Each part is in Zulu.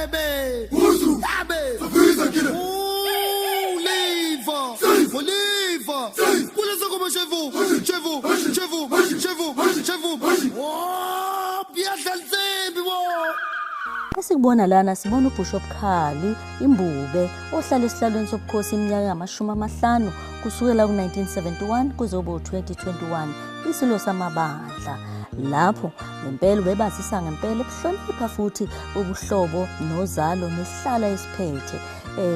Ebe. Uzu. Abe. Safisa kile. Liva. Liva. Kulesa kuba chevu. Oh, biyadlalsembi bo. Esikubona lana sibona uBishop Khali Imbube ohlala esihlalweni sobukhosi iminyaka yama50 kusukela ku1971 kuze kube u2021 isilo samabandla lapho ngempela bebazisa ngempela ebuhlonipha futhi ubuhlobo nozalo nesihlala esiphethe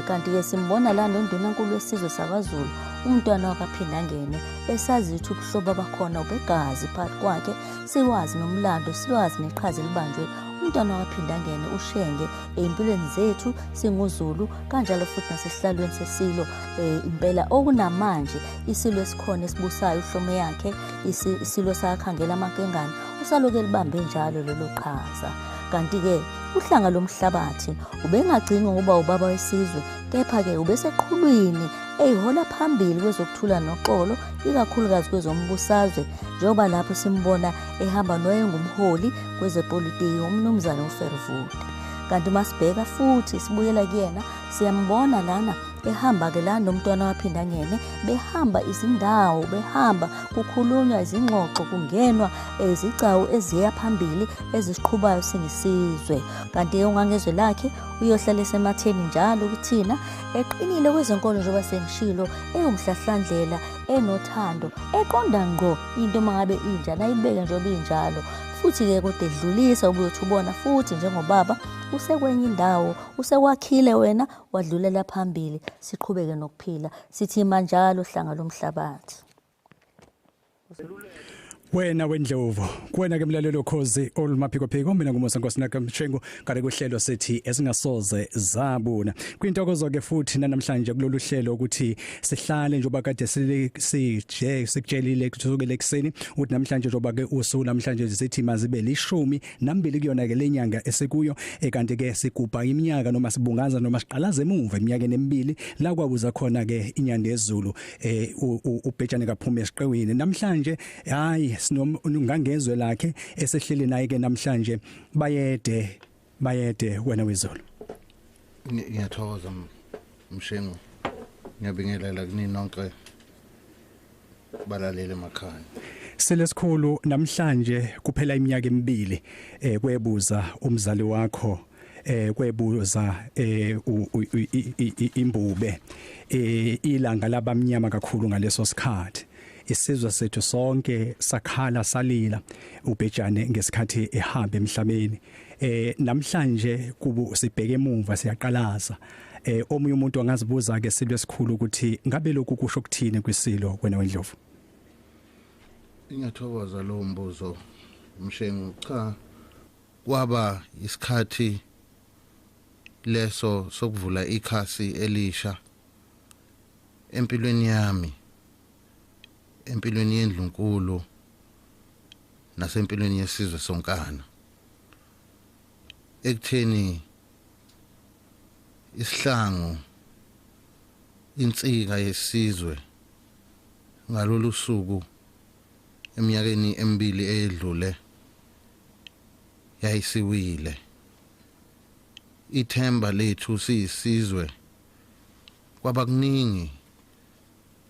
kanti ke simbona la nondunankulu wesizwe sakwaZulu umntwana wakaphindangene esazi ukuthi ubuhlobo bakhona ubegazi phakathi kwakhe siwazi nomlando siwazi neqhaza elibanjwe umntwana waphindangene ushenge empilweni zethu singuZulu kanjalo futhi nasesihlalweni sesilo impela okunamanje isilo esikhona esibusayo uhlome yakhe isilo sakhangela amankengane usaloke libambe njalo lelo qhaza kanti ke uhlanga lomhlabathi ubengagcini ngoba ubaba wesizwe kepha ke ubeseqhulwini eyihola phambili kwezokuthula noxolo ikakhulukazi kwezombusazwe njengoba lapho simbona ehamba noyengumholi kwezepolitiki umnumzane uFervude kanti masibheka futhi sibuyela kuyena siyambona lana ehamba ke la nomntwana waphindangene behamba izindawo behamba kukhulunywa izingxoxo kungenwa izigcawu eziya phambili ezisiqhubayo singisizwe kanti ungangezwe lakhe uyohlala esematheni njalo ukuthina eqinile kwezenkolo njengoba sengishilo eyomhlahlandlela enothando eqonda ngqo into mangabe injalo ayibeke njengoba injalo futhi ke kodwa edlulisa ubuyothi ubona futhi njengobaba usekwenye indawo usekwakhile wena wadlulela phambili siqhubeke nokuphila sithi manjalo hlanga lomhlabathi wena wendlovu kuwena ke mlalelo Khozi olumaphikophiko mina nguMosenkosi nakamshengo kade kuhlelo sethi esingasoze zabuna kwintokozo ke futhi namhlanje kulolu hlelo ukuthi sihlale njoba kade sikutshelile kusukela ekseni uthi namhlanje njoba ke usuku namhlanje sithi mazibe 12 kuyona ke lenyanga esekuyo kanti ke sigubha iminyaka noma sibungaza noma siqalaza emuva iminyaka emibili la kwabuza khona ke inyanda yezulu ubhejane kaphuma esiqewini namhlanje hayi sinongangezwe lakhe esehleli naye ke namhlanje bayede wena wezulu ngiyathokoza mshengo ngiyabingelela kini nonke balalele emakhaya selesikhulu namhlanje kuphela iminyaka emibili kwebuza umzali wakho kwebuza Imbube ilanga labamnyama kakhulu ngaleso sikhathi isizwe sethu sonke sakhala salila ubhejane ngesikhathi ehamba emhlabeni namhlanje kubu sibheke emuva siyaqalaza omunye umuntu angazibuza ke silwe esikhulu ukuthi ngabe lokhu kusho ukuthini kwisilo wena wendlovu ngiyathokoza lo mbuzo mshengu cha kwaba isikhathi leso sokuvula ikhasi elisha empilweni yami empilweni yendlunkulu nasempilweni yesizwe sonkana ekutheni isihlangu insika yesizwe ngalolu suku eminyakeni emibili eyedlule yayisiwile ithemba lethu siyisizwe kwaba kuningi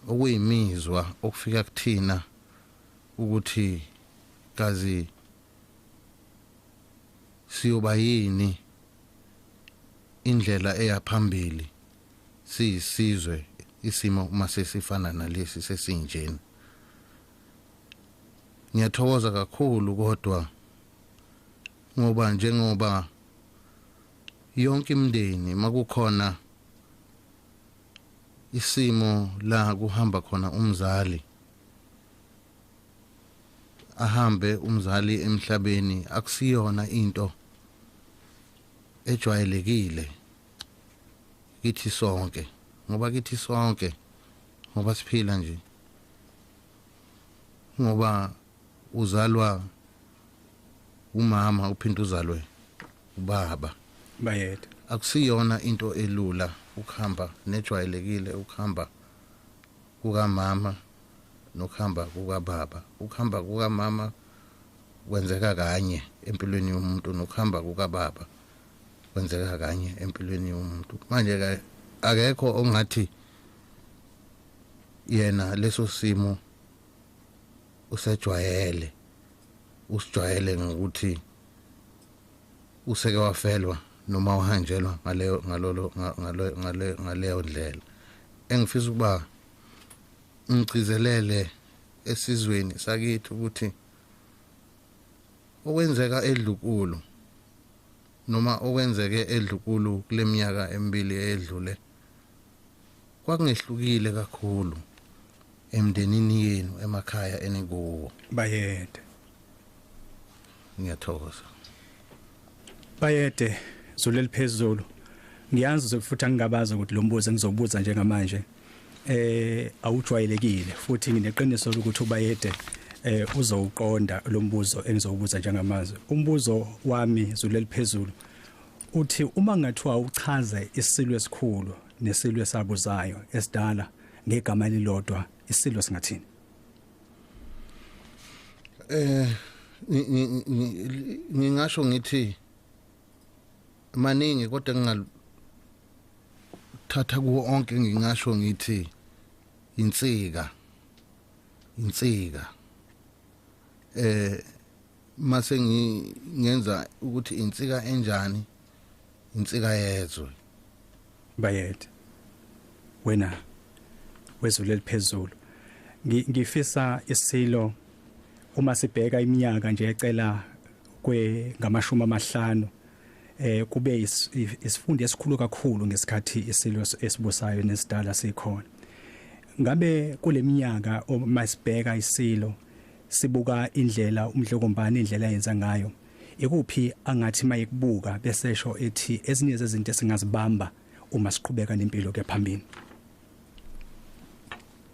okuyimizwa okufika kuthina ukuthi kazi siyoba yini indlela eyaphambili siyisizwe isimo uma sesifana nalesi sesinjeni ngiyathokoza kakhulu kodwa njengoba yonke imindeni makukhona isimo la kuhamba khona umzali ahambe umzali emhlabeni akusiyona into ejwayelekile kithi sonke ngoba siphila nje ngoba uzalwa umama uphinda uzalwe ubaba bayede akusiyona into elula ukuhamba nejwayelekile ukuhamba kukamama nokuhamba kukababa ukuhamba kukamama kwenzeka kanye empilweni yomuntu nokuhamba kukaBaba kwenzeka kanye empilweni yomuntu. Manje akekho ongathi yena leso simo usejwayele ngokuthi useke wafelwa noma uhanjelwa ngaleyo ndlela. Engifisa ukuba ngigcizelele esizweni sakithi ukuthi okwenzeka edlukulu noma okwenzeke edlukulu kule minyaka emibili edlule kwakungehlukile kakhulu emndenini yenu emakhaya enikuwo. Bayede. Ngiyathokoza. Bayede Zulu eliphezulu. Ngiyazi zokufuthi angingabaza ukuthi lo mbuzo engizobuza njengamanje awujwayelekile futhi ngineqiniso ukuthi ubayede uzowuqonda lo mbuzo engizowubuza njengamanje. Umbuzo wami Zulu eliphezulu uthi uma ngathiwa uchaze isilo esikhulu nesilo esabuzayo esidala ngegama elilodwa isilo singathini? Ngingasho ngithi maningi kodwa ngingathatha kuwo onke ngingasho ngithi insika mase ngenza ukuthi insika enjani insika yezwe. Bayede wena weZulu eliphezulu ngifisa isilo uma sibheka iminyaka nje ecela ngamashumi amahlanu kube isifundo esikhulu kakhulu ngesikhathi isilo esibusayo nesidala sikhona. Ngabe kule minyaka uma sibheka isilo sibuka indlela umdlokombane indlela yenza ngayo ikuphi angathi mayikubuka besesho ethi ezinye zezinto esingazibamba uma siqhubeka nempilo ke phambili?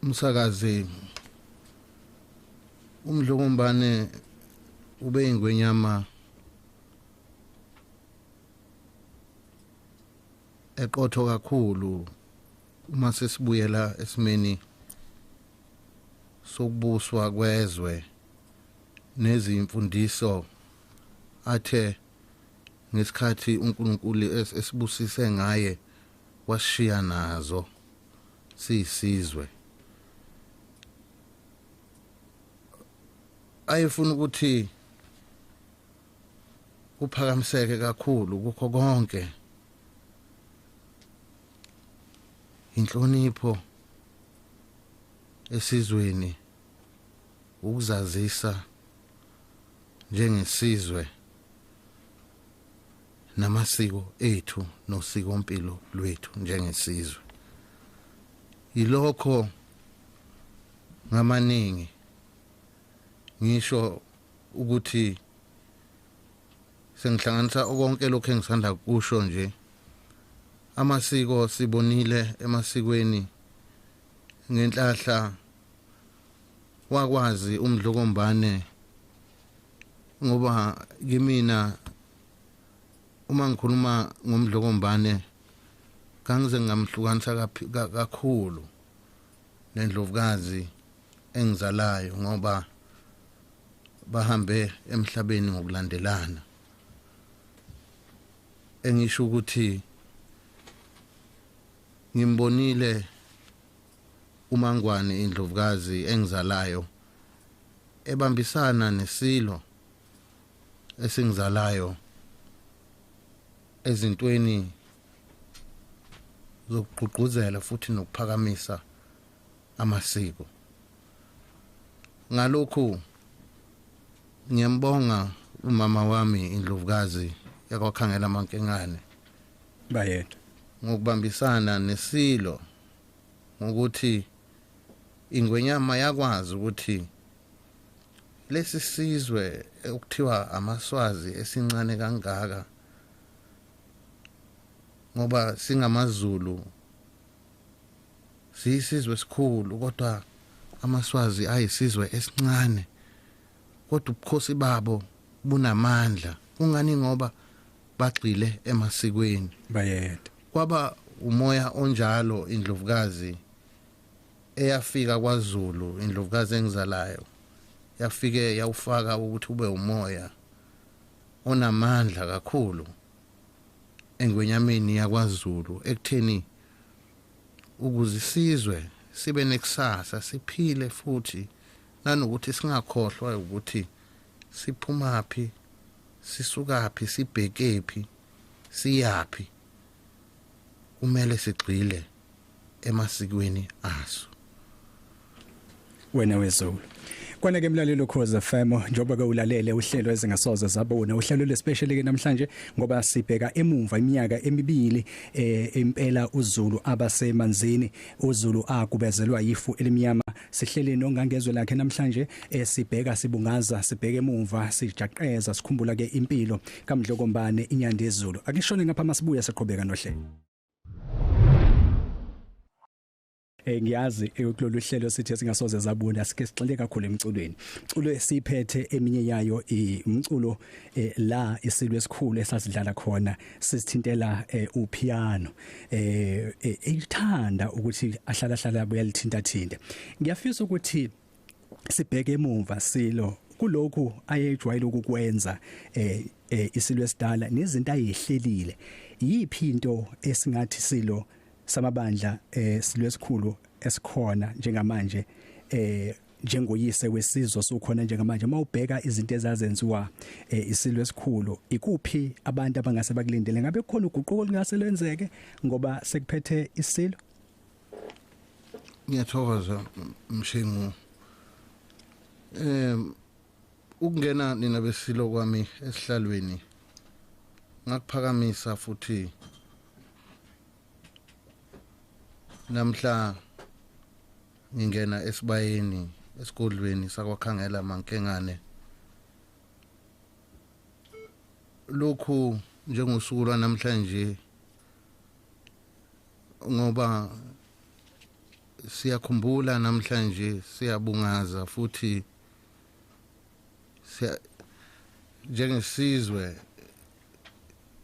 Umsakazi umdlokombane ube ingonyama eqotho kakhulu uma sesibuyela esimeni sokubuswa kwezwe nezimfundiso athe ngesikhathi uNkulunkulu esibusise ngaye washiya nazo siyisizwe. Ayefuna ukuthi kuphakamiseke kakhulu kukho konke inhlonipho esizweni, ukuzazisa njengesizwe namasiko ethu nosikompilo lwethu njengesizwe. Yilokho ngamaningi ngisho ukuthi sengihlanganisa konke lokho engisanda kusho nje amasiko sibonile emasikweni ngenhlahla wakwazi umdlokombane ngoba kimina uma ngikhuluma ngomdlokombane kangize ngamhlukanisa kakhulu nendlovukazi engizalayo ngoba bahambe emhlabeni ngokulandelana. Engisho ukuthi ngimbonile uMangwane indlovukazi engizalayo ebambisana nesilo esingizalayo ezintweni zokugqugquzela futhi nokuphakamisa amasiko. Ngalokho ngiyambonga umama wami indlovukazi yakwakhangela amankengane Bayede ngokubambisana nesilo ngokuthi ingonyama yakwazi ukuthi lesi sizwe ekuthiwa amaswazi esincane kangaka ngoba singamaZulu siyisizwe esikhulu kodwa amaswazi ayisizwe esincane kodwa ubukhosi babo bunamandla. Kungani ngoba bagxile emasikweni. Bayede Kwaba umoya onjalo indlovukazi eyafika kwaZulu indlovukazi engizalayo yafike yawufaka ukuthi ube umoya onamandla kakhulu engonyameni yakwaZulu ekutheni ukuze isizwe sibe nekusasa siphile futhi nanokuthi singakhohlwa ukuthi siphumaphi sisukaphi sibhekephi siyapi kumele sigxile emasikweni aso. Wena weZulu kwana ke mlalelo Khoza FM njoba ke ulalele uhlelo ezingasoze zabona uhlelo lespecial ke namhlanje ngoba sibheka emumva iminyaka emibili impela uZulu abasemanzini uZulu akubezelwa yifu elimnyama sihlele nongangezwe lakhe namhlanje sibheka sibungaza sibheke emumva sijaqeza sikhumbula ke impilo kaMdlokombane inyanda yeZulu akishone ngapha masibuya siqhubeka nohlelo. Ngiyazi kulolu hlelo sithi singasoze zabona sike sigxile kakhulu emculweni. Umculo esiphethe eminye yayo umculo la isilwe esikhulu esasidlala khona sisithintela upiano ithanda ukuthi ahlala buyalithinta thinte. Ngiyafisa ukuthi sibheke emuva silo kulokhu ayejwayele ukukwenza isilwe esidala nezinto ayihlelile. Yiphi into esingathi silo samabandla silwe esikhulu esikhona njengamanje njengoyise wesizwe sokhona njengamanje mawubheka izinto ezazenziwa isilwe esikhulu ikuphi abantu abangase bakulindele ngabe khona uguquko lingase lenzeke ngoba sekuphethe isilo. Ngiyathokoza Mshengu ukungena nina besilo kwami esihlalweni ngakuphakamisa futhi namhla ngingena esibayeni esigodlweni sakwakhangela mankengane lokhu njengosuku lwanamhlanje ngoba siyakhumbula namhlanje siyabungaza futhi njengesizwe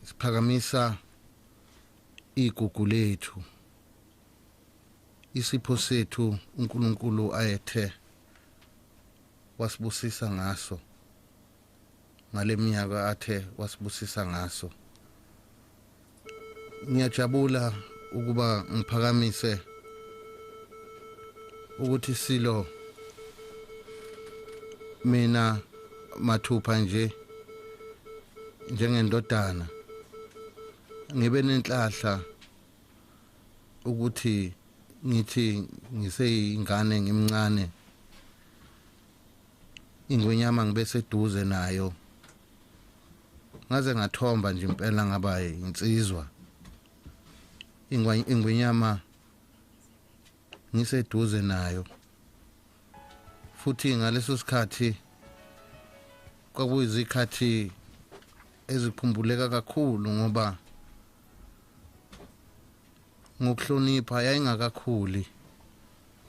siphakamisa igugu lethu isipho sethu uNkulunkulu ayethe wasibusisa ngaso ngaleminyaka athe wasibusisa ngaso. Ngiyajabula ukuba ngiphakamise ukuthi silo mina mathupha nje njengendodana ngibe nenhlahla ukuthi ngithi ngiseyingane ngimncane Ingonyama ngibe seduze nayo ngaze ngathomba nje impela ngaba insizwa Ingonyama ngiseduze nayo futhi ngaleso sikhathi kwakuyizikhathi ezikhumbuleka kakhulu ngoba ngokuhlonipha yayingakakhuli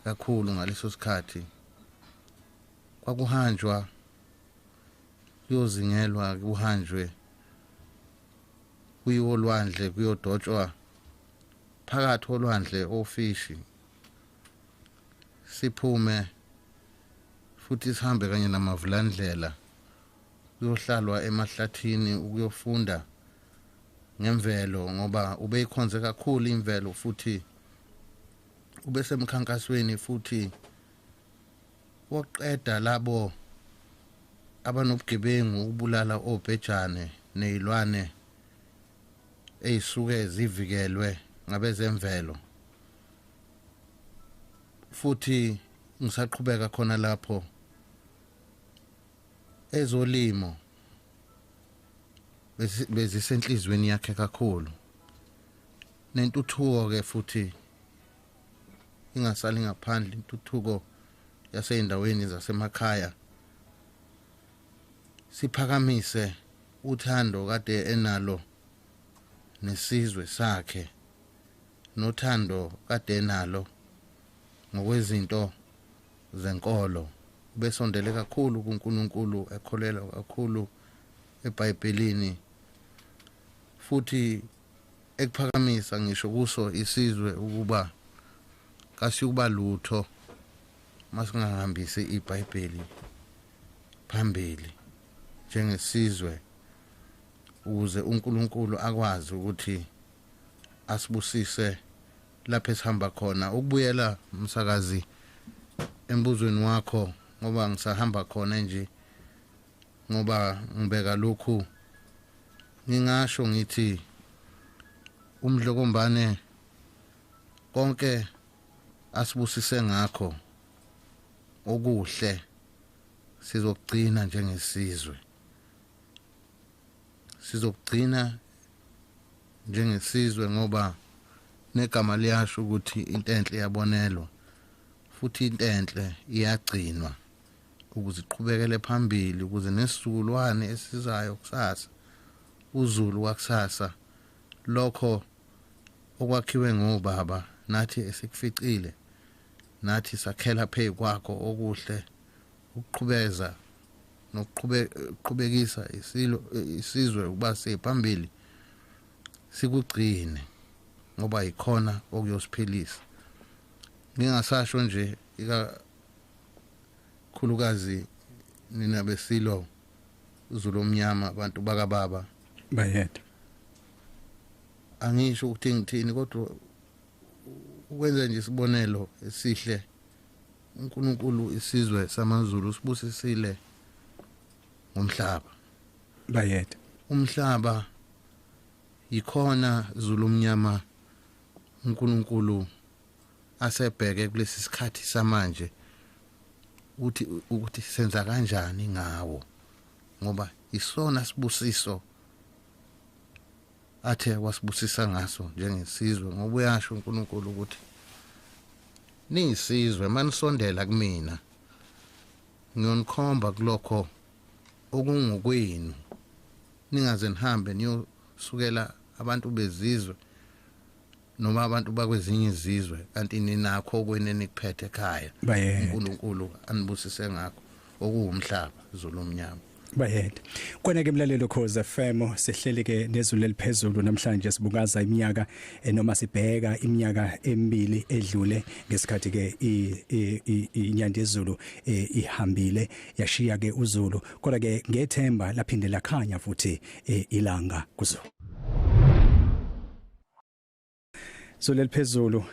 kakhulu ngaleso sikhathi kwakuhanjwa kuyozingelwa kuhanjwe kuyolwandle kuyodotshwa phakathi olwandle ofishi siphume futhi sihambe kanye namavulandlela kuyohlalwa emahlathini ukuyofunda ngemvelo ngoba ubeyikhonze kakhulu imvelo futhi ubesemkhankasweni futhi woqeda labo abanobugebengu ubulala obhejane nezilwane eyisuke zivikelwe ngabezemvelo futhi ngisaqhubeka khona lapho ezolimo bezisenhlizweni yakhe kakhulu nentuthuko ke futhi ingasali ngaphandle intuthuko yaseyindaweni zasemakhaya siphakamise uthando kade enalo nesizwe sakhe nothando kade enalo ngokwezinto zenkolo besondele kakhulu kuNkulunkulu ekholelwa kakhulu eBhayibhelini futhi ekuphakamisa ngisho kuso isizwe ukuba kasikuba lutho masingahambisi iBhayibheli phambili njengesizwe ukuze uNkulunkulu akwazi ukuthi asibusise lapho esihamba khona. Ukubuyela umsakazi embuzweni wakho ngoba ngisahamba khona nje ngoba ngibeka lokhu ngingasho ngithi umdlokombane konke asibusise ngakho okuhle sizogcina njengesizwe. Sizogcina njengesizwe ngoba negama liyasho ukuthi into enhle iyabonelwa futhi into enhle iyagcinwa ukuze iqhubekele phambili ukuze nesizukulwane esizayo kusasa uZulu wakusasa lokho okwakhiwe ngobaba nathi esikuficile nathi sakhela phezu kwakho okuhle ukuqhubeza nokuqhubekisa isizwe ukuba siphambili sikugcine ngoba ikhona okuyosiphilisa. Ngingasasho nje ikakhulukazi nina besilo uZulu omnyama abantu bakababa bayedwa angisho ukuthi ngithini kodwa ukwenza nje isibonelo esihle uNkulunkulu isizwe samaZulu sibusisile ngomhlaba bayedwa umhlaba ikhona Zulu omnyama uNkulunkulu asebheke kulesi sikhathi samanje ukuthi senza kanjani ngawo ngoba isona sibusiso athe wasibusisa ngaso njengesizwe ngoba uyasho uNkulunkulu ukuthi nisizwe manisondela kumina ngiyonikhomba kulokho okungokwenu ningaze nihambe niyosukela abantu bezizwe noma abantu bakwezinye izizwe kanti ninakho okwenene kuphethe ekhaya uNkulunkulu anibusise ngakho okuwumhlaba Zulu omnyama bayedwa. Kona ke mlalelo Khoza FM sehlele ke nezulu eliphezulu namhlanje sibungaza iminyaka noma sibheka iminyaka emibili edlule ngesikhathi ke inyanda yezulu ihambile yashiya ke uZulu kodwa ke ngethemba laphinde lakhanya futhi ilanga kuZulu. Zulu eliphezulu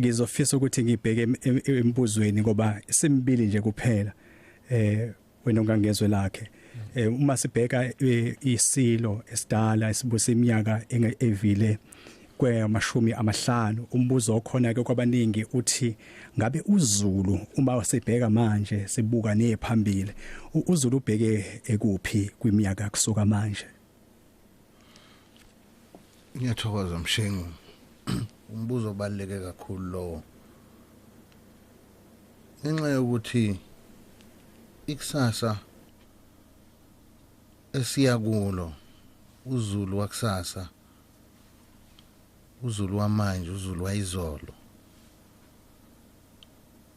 ngizofisa ukuthi ngibheke embuzweni ngoba simbili nje kuphela wena ungangezwe lakhe uma sibheka isilo esidala esibusa iminyaka evile kwamashumi amahlanu umbuzo okhona ke kwabaningi uthi ngabe uZulu uma sibheka manje sibuka nephambili uZulu ubheke ekuphi kwiminyaka kusuka manje. Ngiyathokoza Mshengu umbuzo obaluleke kakhulu lo ngenxa yokuthi ikusasa esiya kulo uZulu wakusasa uZulu wamanje uZulu wayizolo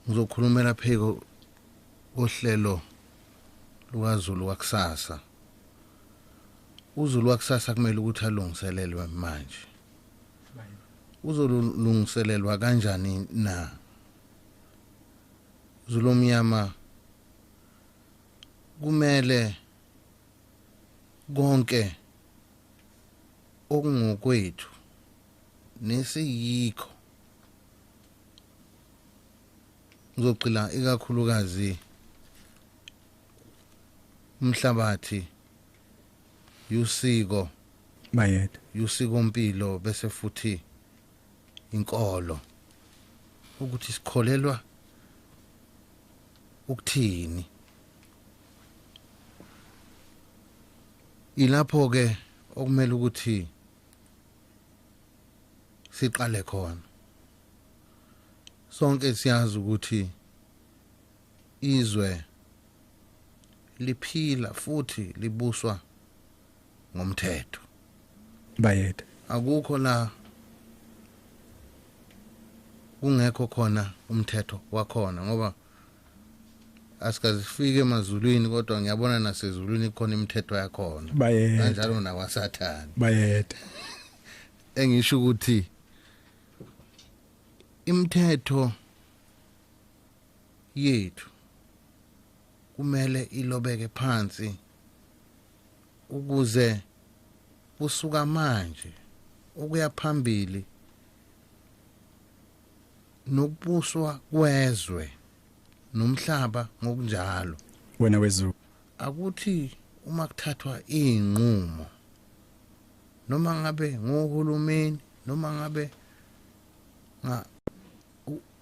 ngizokhulumela pheko ohlelo lukaZulu wakusasa. uZulu wakusasa kumele ukuthi alungiselelwe manje uzolungiselelwa kanjani na Zulu omnyama kumele konke okungokwethu nesiyikho ngizocila ikakhulukazi umhlabathi yusiko bayedwa yusiko impilo bese futhi inkolo ukuthi sikholelwa ukuthini ilapho ke okumele ukuthi siqale khona sonke siyazi ukuthi izwe liphila futhi libuswa ngomthetho bayedwa akukho la kungekho khona umthetho wakhona ngoba asikazifike emazulwini kodwa ngiyabona nasezulwini khona imithetho yakhona kanjalo nakwaSathane bayedwa engisho ukuthi imithetho yethu kumele ilobeke phansi ukuze kusuka manje ukuya phambili nokubuswa kwezwe nomhlaba ngokunjalo. Wena weZulu Akuthi uma kuthathwa inqumo noma ngabe ngohulumeni noma ngabe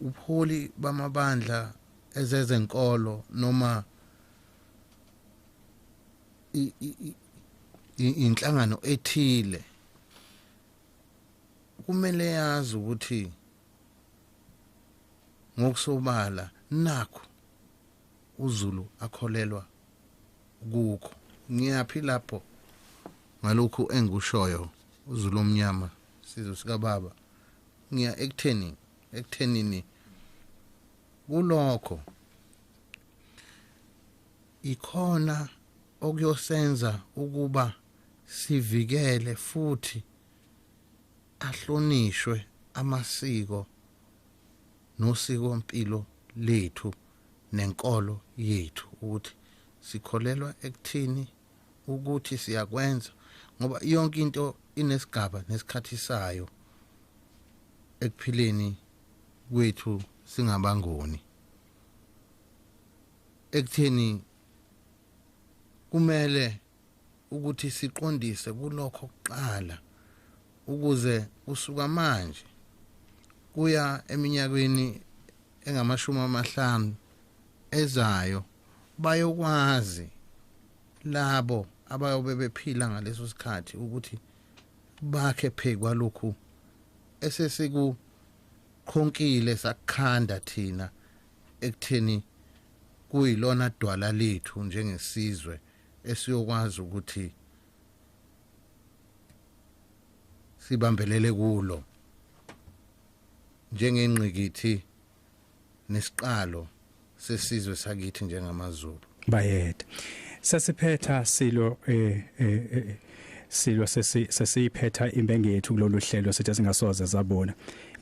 upholi bamabandla ezezenkolo noma inhlangano ethile, kumele yazi ukuthi ngokusobala nakho uZulu akholelwa kukho. Ngiyaphila lapho ngalokhu engikushoyo uZulu omnyama sizwe sikaBaba. Ngiya ekuthenini kulokho ikhona okuyosenza ukuba sivikele futhi ahlonishwe amasiko nosiko impilo lethu nenkolo yethu, ukuthi sikholelwa ekuthini, ukuthi siyakwenza, ngoba yonke into inesigaba nesikhathi sayo ekuphileni kwethu singabangoni. Ekutheni kumele ukuthi siqondise kulokho kuqala ukuze usuka manje kuya eminyakeni engamashumi 50 ezayo bayokwazi labo abayobe bephila ngaleso sikhathi ukuthi bakhe phekwa lokhu esesikukhonqile sakukhanda thina ekutheni kuyilona dwala lethu njengesizwe esiyokwazi ukuthi sibambelele kulo njengengqikithi nesiqalo sesizwe sakithi njengamaZulu. bayede sesiphetha silo sesiphetha imbengi yethu kulolu hlelo sithi singasoze zabona.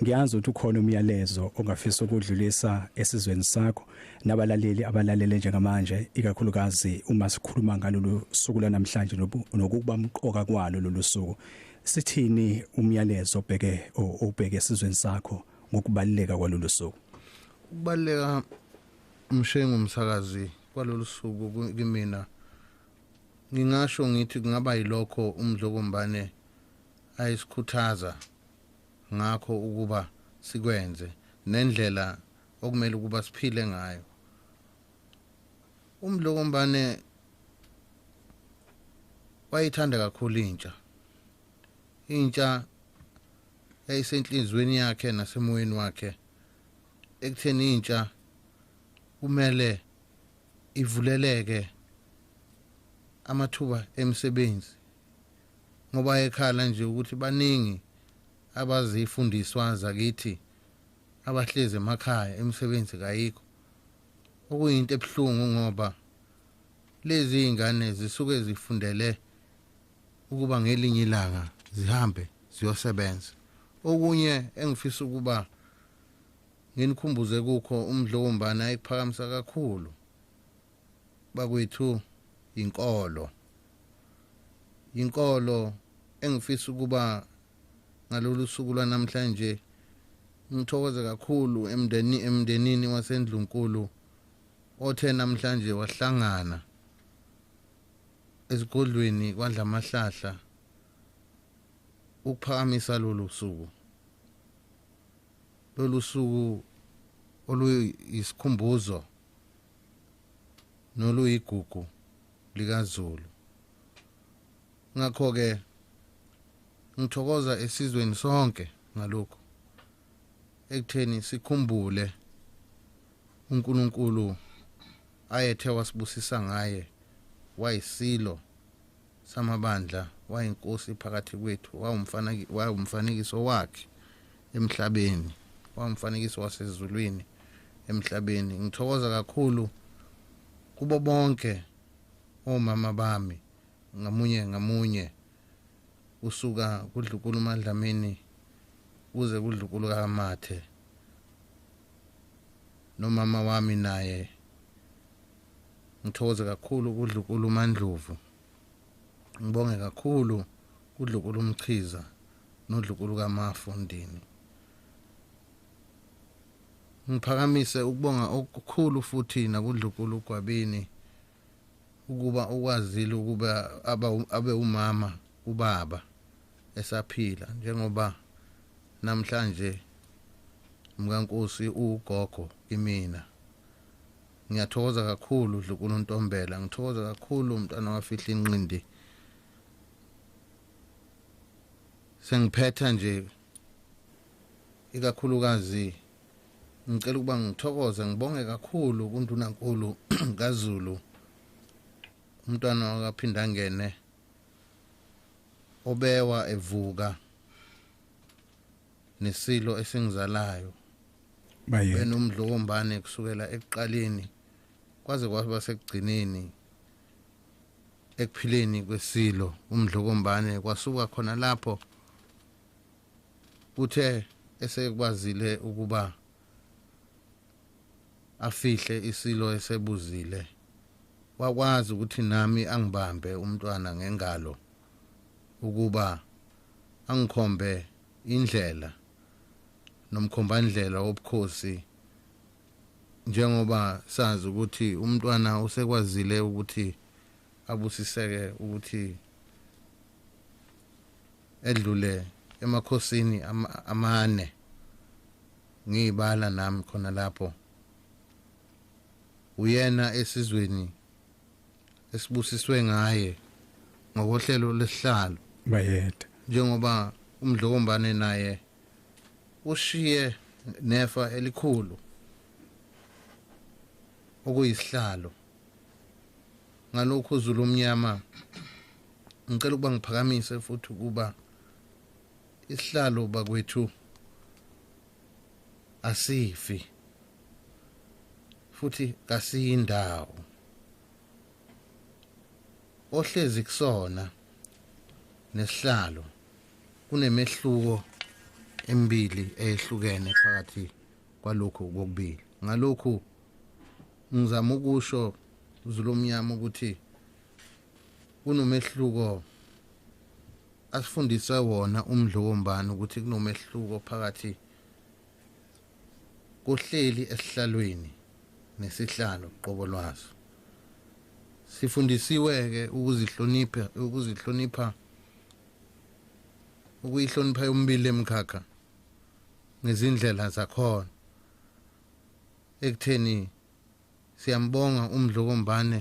Ngiyazi ukuthi ukhona umyalezo ongafisa ukudlulisa esizweni sakho nabalaleli abalalele njengamanje, ikakhulukazi uma sikhuluma ngalolu suku lanamhlanje nokuba umqoka kwalo lolu suku. Sithini umyalezo obheke esizweni sakho ngokubaleka kwalolu suku? Ukubaleka umshengu umsakazi kwalolu suku kimina ngingasho ngithi kungaba yilokho umdlokombane ayisikhuthaza ngakho ukuba sikwenze nendlela okumele ukuba siphile ngayo. Umdlokombane wayithanda kakhulu intsha eyisenhlizweni yakhe nasemoyeni wakhe, ekutheni intsha kumele ivuleleke amathuba emisebenzi, ngoba ekhala nje ukuthi baningi abazifundiswa zakithi abahleze emakhaya emisebenzi kayikho, okuyinto ebuhlungu ngoba lezi ingane zisuke zifundele ukuba ngelinye ilanga zihambe ziyosebenza. Okunye engifisa ukuba nginikhumbuze kukho umdlokombane ayikuphakamisa kakhulu bakwethu inkolo engifisa ukuba ngalolu suku lwanamhlanje ngithokoze kakhulu emndenini waseNdlunkulu othe namhlanje wahlangana esigodlweni kwadla amahlahla ukuphakamisa lolu suku oluyisikhumbuzo noluyigugu likaZulu. Ngakho ke ngithokoza esizweni sonke ngalokho ekutheni sikhumbule uNkulunkulu ayethe wasibusisa ngaye, wayisilo samabandla, wayinkosi phakathi kwethu, wawumfanekiso wakhe emhlabeni, wawumfanekiso wasezulwini emhlabeni. Ngithokoza kakhulu kubo bonke omama bami ngamunye usuka kuDlunkulu uMadlamini uze kuDlunkulu kaMathe, nomama wami naye ngithokoze kakhulu kuDlunkulu uMandlovu ngibonge kakhulu kuDlunkulu uMchiza noDlunkulu kaMafundini ngiphakamise ukubonga okukhulu futhi nakuDlunkulu uGwabini ukuba ukwazile ukuba abe umama ubaba esaphila njengoba namhlanje umkaNkosi ugogo imina ngiyathokoza kakhulu Dlunkulu uNtombela ngithokoza kakhulu umntwana wafihla inqindi sengiphetha nje ikakhulukazi ngicela ukuba ngithokoze ngibonge kakhulu kuNdunankulu kaZulu umntwana wakaphinda ngene obewa evuka nesilo esingizalayo benomdlokombane kusukela ekuqaleni kwaze kwaba sekugcineni ekuphileni kwesilo umdlokombane kwasuka khona lapho uthe esekwazile ukuba afihle isilo esebuzile wakwazi ukuthi nami angibambe umntwana ngengalo ukuba angikhombe indlela nomkhombandlela wobukhosi njengoba sazi ukuthi umntwana usekwazile ukuthi abusiseke ukuthi edlule emakhosini amane ngibala nami khona lapho uyena esizweni esibusiswe ngaye ngokohlelo lesihlalo bayede njengoba umdlokombane naye ushiye nefa elikhulu okuyisihlalo ngalokho Zulu omnyama ngicela ukuba ngiphakamise futhi ukuba isihlalo bakwethu asifi futhi kasiyindawo ohlezi kusona nesihlalo kunemehluko emibili ehlukene phakathi kwalokho kokubili ngalokho ngizama ukusho Zulu omnyama ukuthi kunomehluko asifundisa wona umdlokombane ukuthi kunomehluko phakathi kohleli esihlalweni nesihlalo qobo lwaso sifundisiwe ke ukuzihlonipha ukuyihlonipha yombili emkhakha ngezindlela zakhona ekutheni siyambonga umdlokombane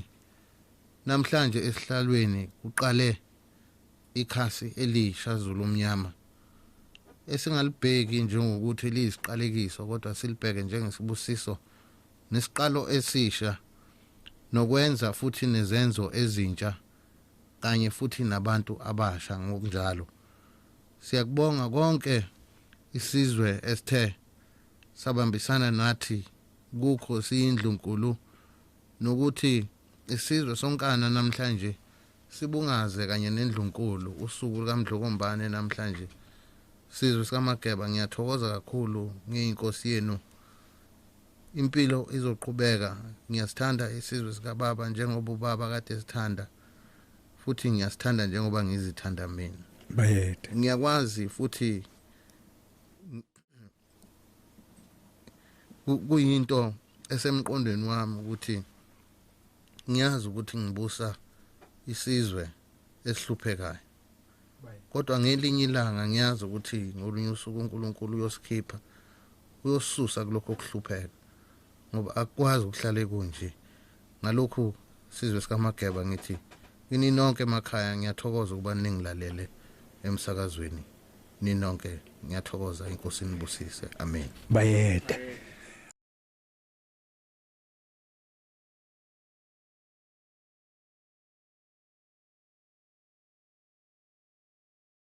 namhlanje esihlalweni kuqale ikhasi elisha Zulu omnyama esingalibheki njengokuthi liyisiqalekiso kodwa silibheke njengesibusiso nesiqalo esisha nokwenza futhi nezenzo ezintsha kanye futhi nabantu abasha ngokunjalo siyakubonga konke isizwe esithe sabambisana nathi kuKhozi indlunkulu nokuthi isizwe sonkana namhlanje sibungaze kanye nendlunkulu usuku likaMdlokombane namhlanje sizwe sikaMageba ngiyathokoza kakhulu ngiyinkosi yenu impilo izoqhubeka ngiyasithanda isizwe sikaBaba njengoba uBaba kade sithanda futhi ngiyasithanda njengoba ngizithanda mina bayede ngiyakwazi futhi kuyinto esemqondweni wami ukuthi ngiyazi ukuthi ngibusa isizwe esihluphekayo kodwa ngelinye ilanga ngiyazi ukuthi ngolunye usuku uNkulunkulu uyosikhipha uyosisusa kulokho okuhlupheka ngoba akwazi ukuhlale kunje ngalokho sizwe sikaMageba ngithi kini nonke emakhaya ngiyathokoza ukuba ningilalele emsakazweni ninonke ngiyathokoza inkosi nibusise amen bayede